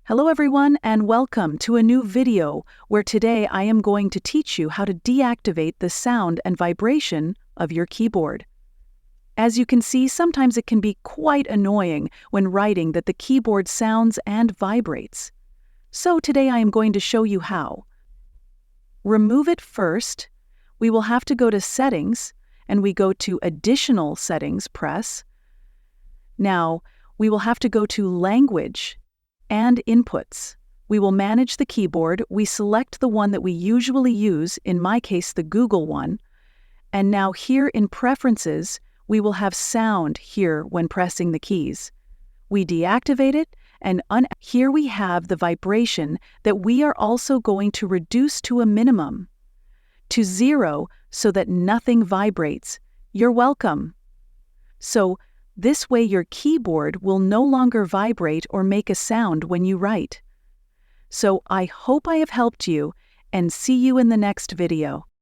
Hello everyone and welcome to a new video where today I am going to teach you how to deactivate the sound and vibration of your keyboard. As you can see, sometimes it can be quite annoying when writing that the keyboard sounds and vibrates. So today I am going to show you how. Remove it first. We will have to go to Settings and we go to Additional Settings, press. Now we will have to go to Language and Inputs. We will manage the keyboard. We select the one that we usually use, in my case the Google one. And now here in Preferences, we will have sound here when pressing the keys. We deactivate it, and here we have the vibration that we are also going to reduce to a minimum, to 0, so that nothing vibrates. You're welcome. So this way your keyboard will no longer vibrate or make a sound when you write. So I hope I have helped you, and see you in the next video.